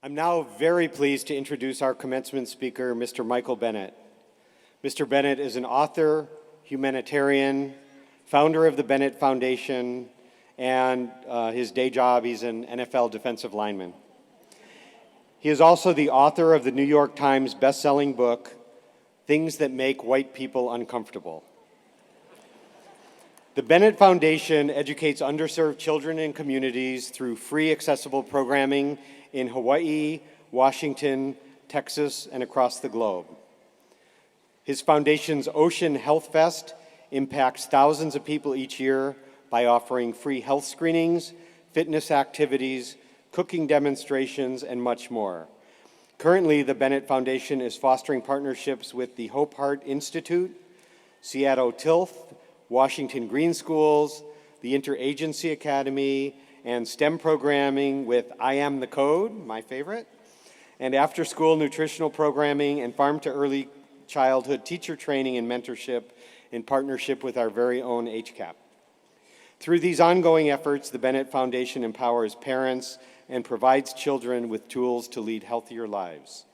I'm now very pleased to introduce our commencement speaker, Mr. Michael Bennett. Mr. Bennett is an author, humanitarian, founder of the Bennett Foundation, and his day job, he's an NFL defensive lineman. He is also the author of the New York Times best-selling book, Things That Make White People Uncomfortable. The Bennett Foundation educates underserved children and communities through free accessible programming in Hawaii, Washington, Texas, and across the globe. His foundation's Ocean Health Fest impacts thousands of people each year by offering free health screenings, fitness activities, cooking demonstrations, and much more. Currently, the Bennett Foundation is fostering partnerships with the Hope Heart Institute, Seattle TILF, Washington Green Schools, the Interagency Academy, and STEM programming with I Am the Code, my favorite, and after-school nutritional programming and farm-to-early childhood teacher training and mentorship in partnership with our very own HCAP. Through these ongoing efforts, the Bennett Foundation empowers parents and provides children with tools to lead healthier lives.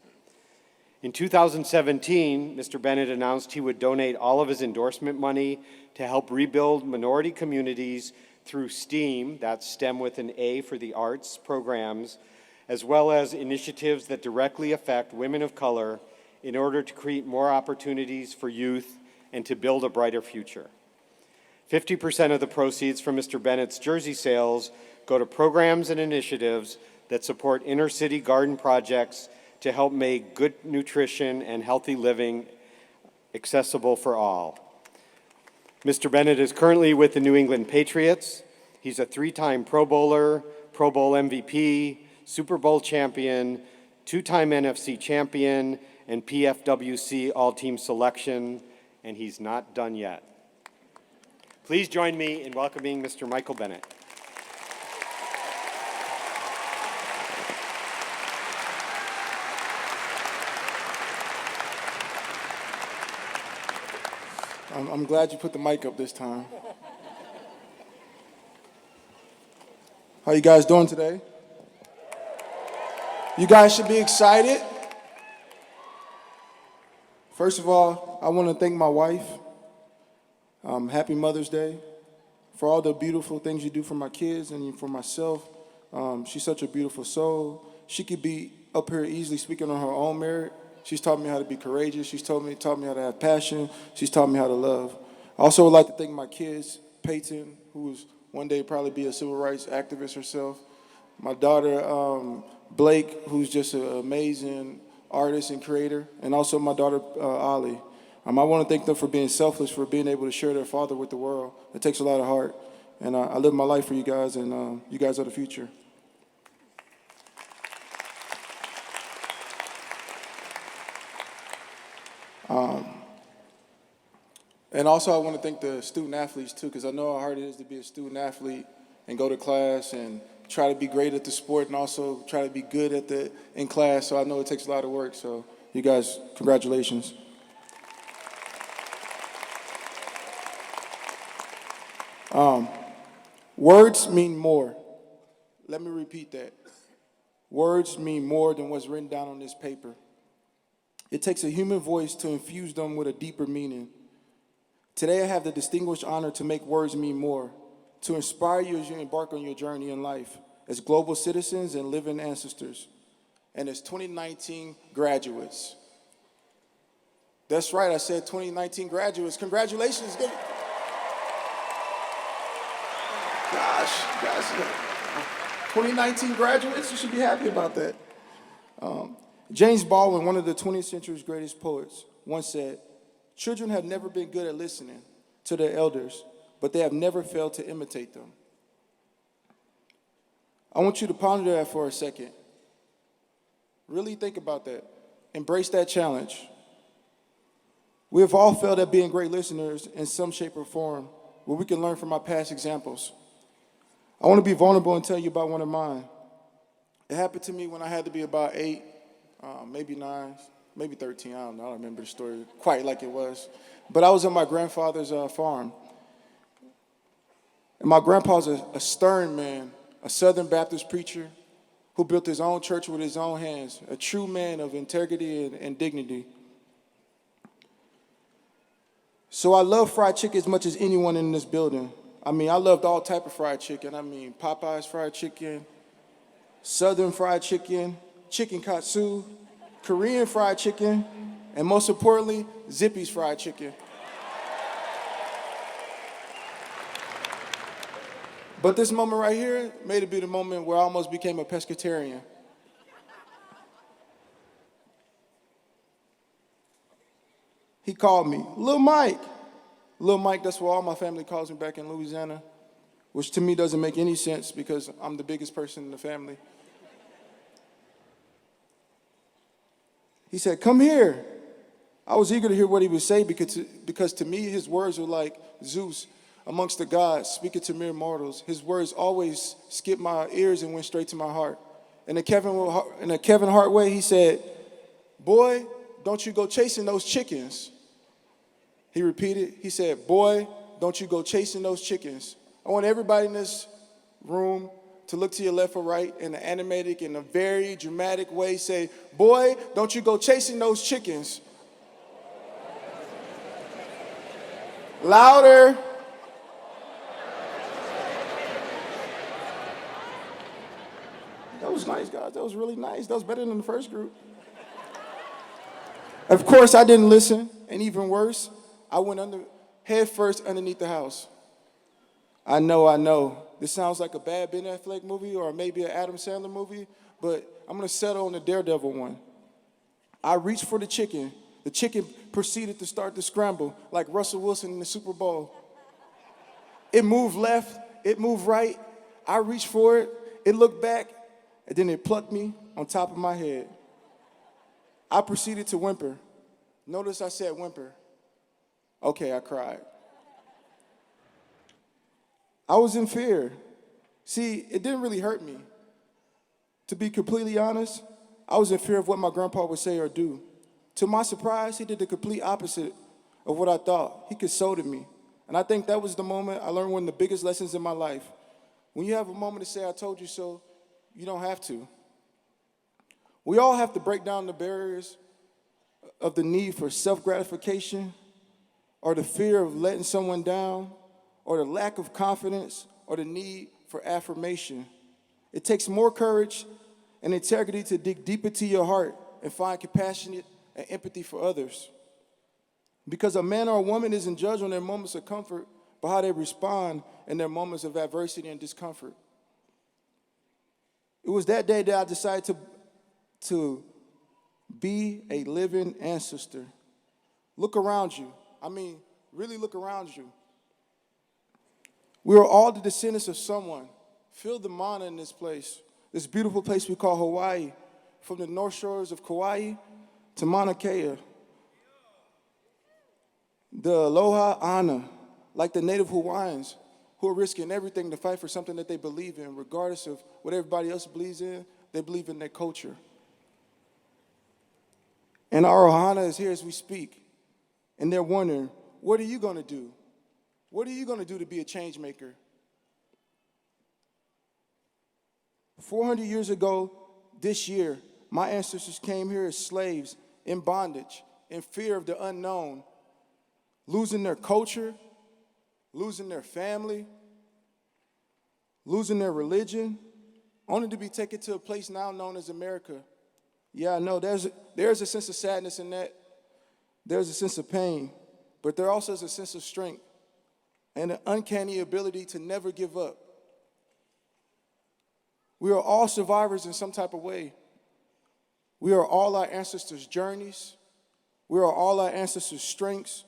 In 2017, Mr. Bennett announced he would donate all of his endorsement money to help rebuild minority communities through STEAM, that's STEM with an A for the arts, programs, as well as initiatives that directly affect women of color in order to create more opportunities for youth and to build a brighter future. 50% of the proceeds from Mr. Bennett's jersey sales go to programs and initiatives that support inner-city garden projects to help make good nutrition and healthy living accessible for all. Mr. Bennett is currently with the New England Patriots. He's a three-time Pro Bowler, Pro Bowl MVP, Super Bowl champion, two-time NFC champion, and PFWC All-Team Selection, and he's not done yet. Please join me in welcoming Mr. Michael Bennett. I'm glad you put the mic up this time. How you guys doing today? You guys should be excited. First of all, I want to thank my wife. Happy Mother's Day for all the beautiful things you do for my kids and for myself. She's such a beautiful soul. She could be up here easily speaking on her own merit. She's taught me how to be courageous. She's taught me how to have passion. She's taught me how to love. I also would like to thank my kids, Peyton, who will one day probably be a civil rights activist herself. My daughter, Blake, who's just an amazing artist and creator. And also my daughter, Ollie. I want to thank them for being selfless, for being able to share their father with the world. It takes a lot of heart. And I live my life for you guys, and you guys are the future. And also I want to thank the student athletes too, because I know how hard it is to be a student athlete and go to class and try to be great at the sport and also try to be good in class. So I know it takes a lot of work. So you guys, congratulations. Words mean more. Let me repeat that. Words mean more than what's written down on this paper. It takes a human voice to infuse them with a deeper meaning. Today I have the distinguished honor to make words mean more, to inspire you as you embark on your journey in life, as global citizens and living ancestors, and as 2019 graduates. That's right, I said 2019 graduates. Congratulations. Gosh, guys, 2019 graduates, you should be happy about that. James Baldwin, one of the 20th century's greatest poets, once said, "Children have never been good at listening to their elders, but they have never failed to imitate them." I want you to ponder that for a second. Really think about that. Embrace that challenge. We have all failed at being great listeners in some shape or form, where we can learn from our past examples. I want to be vulnerable and tell you about one of mine. It happened to me when I had to be about 8, maybe 9, maybe 13, I don't know, I don't remember the story quite like it was. But I was on my grandfather's farm. And my grandpa's a stern man, a Southern Baptist preacher who built his own church with his own hands, a true man of integrity and dignity. So I love fried chicken as much as anyone in this building. I mean, I loved all type of fried chicken. I mean, Popeye's fried chicken, Southern fried chicken, chicken katsu, Korean fried chicken, and most importantly, Zippy's fried chicken. But this moment right here made it be the moment where I almost became a pescatarian. He called me, Lil Mike. Lil Mike, that's what all my family calls me back in Louisiana, which to me doesn't make any sense because I'm the biggest person in the family. He said, come here. I was eager to hear what he would say because to me his words were like Zeus amongst the gods speaking to mere mortals. His words always skipped my ears and went straight to my heart. In a Kevin Hart way, he said, boy, don't you go chasing those chickens. He repeated, he said, boy, don't you go chasing those chickens. I want everybody in this room to look to your left or right in an animated, in a very dramatic way, say, boy, don't you go chasing those chickens. Louder. That was nice, guys. That was really nice. That was better than the first group. Of course, I didn't listen, and even worse, I went head first underneath the house. I know. This sounds like a bad Ben Affleck movie or maybe an Adam Sandler movie, but I'm going to settle on the Daredevil one. I reached for the chicken. The chicken proceeded to start to scramble like Russell Wilson in the Super Bowl. It moved left. It moved right. I reached for it. It looked back, and then it plucked me on top of my head. I proceeded to whimper. Notice I said whimper. Okay, I cried. I was in fear. See, it didn't really hurt me. To be completely honest, I was in fear of what my grandpa would say or do. To my surprise, he did the complete opposite of what I thought. He consoled me. And I think that was the moment I learned one of the biggest lessons in my life. When you have a moment to say, I told you so, you don't have to. We all have to break down the barriers of the need for self-gratification or the fear of letting someone down or the lack of confidence or the need for affirmation. It takes more courage and integrity to dig deep into your heart and find compassion and empathy for others. Because a man or a woman isn't judged on their moments of comfort, but how they respond in their moments of adversity and discomfort. It was that day that I decided to be a living ancestor. Look around you. I mean, really look around you. We are all the descendants of someone. Feel the mana in this place, this beautiful place we call Hawaii, from the north shores of Kauai to Mauna Kea. The aloha ana, like the native Hawaiians who are risking everything to fight for something that they believe in, regardless of what everybody else believes in, they believe in their culture. And our ohana is here as we speak, and they're wondering, what are you going to do? What are you going to do to be a change maker? 400 years ago, this year, my ancestors came here as slaves, in bondage, in fear of the unknown, losing their culture, losing their family, losing their religion, only to be taken to a place now known as America. Yeah, I know, there's a sense of sadness in that. There's a sense of pain, but there also is a sense of strength and an uncanny ability to never give up. We are all survivors in some type of way. We are all our ancestors' journeys. We are all our ancestors' strengths.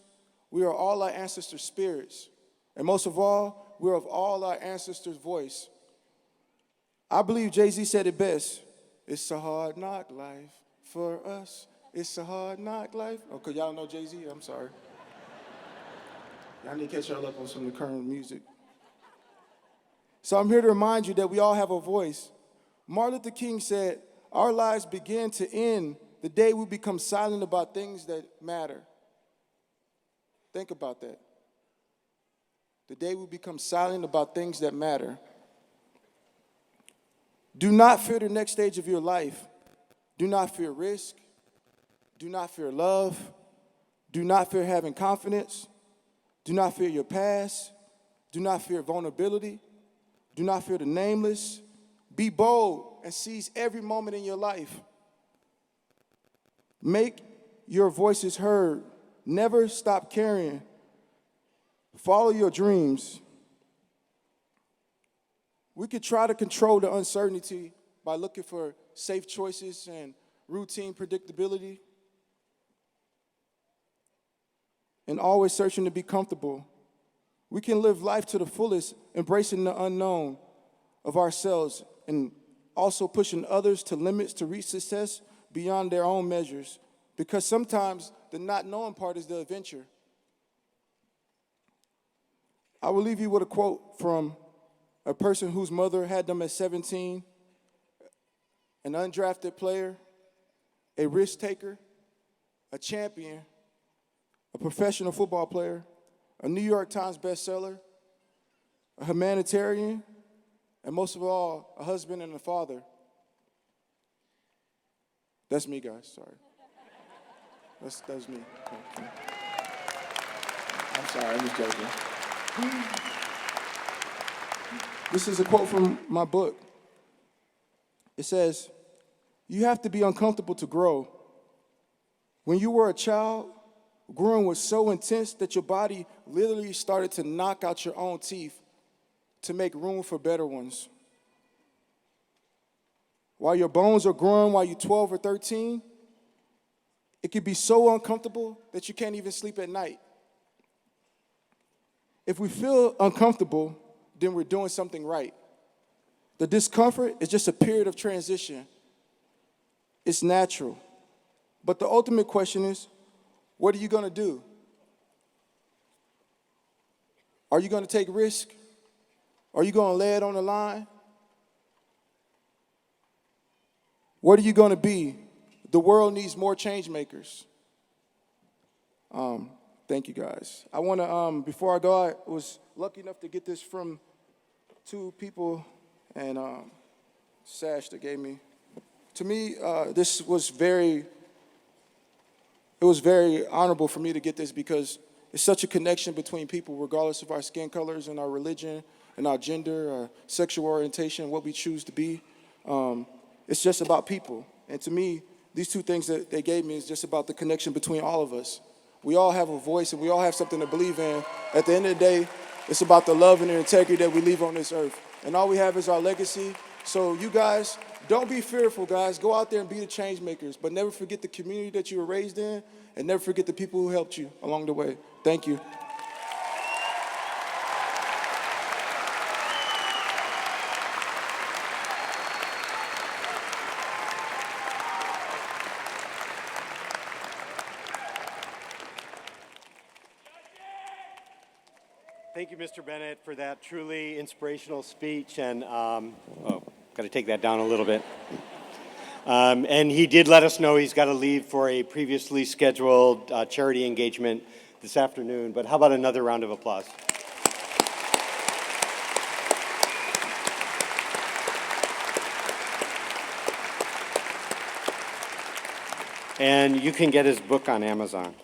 We are all our ancestors' spirits. And most of all, we're of all our ancestors' voice. I believe Jay-Z said it best. It's a hard knock life for us. It's a hard knock life. Oh, because y'all know Jay-Z? I'm sorry. Y'all need to catch y'all up on some of the current music. So I'm here to remind you that we all have a voice. Martin Luther King said, our lives begin to end the day we become silent about things that matter. Think about that. The day we become silent about things that matter. Do not fear the next stage of your life. Do not fear risk. Do not fear love. Do not fear having confidence. Do not fear your past. Do not fear vulnerability. Do not fear the nameless. Be bold and seize every moment in your life. Make your voices heard. Never stop caring. Follow your dreams. We could try to control the uncertainty by looking for safe choices and routine predictability, and always searching to be comfortable. We can live life to the fullest, embracing the unknown of ourselves and also pushing others to limits to reach success beyond their own measures, because sometimes the not knowing part is the adventure. I will leave you with a quote from a person whose mother had them at 17, an undrafted player, a risk taker, a champion, a professional football player, a New York Times bestseller, a humanitarian, and most of all, a husband and a father. That's me, guys, sorry. That's me. Okay. I'm sorry, I'm just joking. This is a quote from my book. It says, "You have to be uncomfortable to grow. When you were a child, growing was so intense that your body literally started to knock out your own teeth to make room for better ones. While your bones are growing while you're 12 or 13, it can be so uncomfortable that you can't even sleep at night. If we feel uncomfortable, then we're doing something right. The discomfort is just a period of transition. It's natural. But the ultimate question is, what are you going to do? Are you going to take risk? Are you going to lay it on the line? What are you going to be? The world needs more change makers." Thank you, guys. I want to, before I go, I was lucky enough to get this from two people, and Sash that gave me. To me, this was very honorable for me to get this, because it's such a connection between people, regardless of our skin colors and our religion and our gender, our sexual orientation, what we choose to be. It's just about people. And to me, these two things that they gave me is just about the connection between all of us. We all have a voice and we all have something to believe in. At the end of the day, it's about the love and the integrity that we leave on this earth. And all we have is our legacy. So you guys, don't be fearful, guys. Go out there and be the change makers. But never forget the community that you were raised in, and never forget the people who helped you along the way. Thank you. Thank you, Mr. Bennett, for that truly inspirational speech. And, got to take that down a little bit. And he did let us know he's got to leave for a previously scheduled charity engagement this afternoon. But how about another round of applause? And you can get his book on Amazon.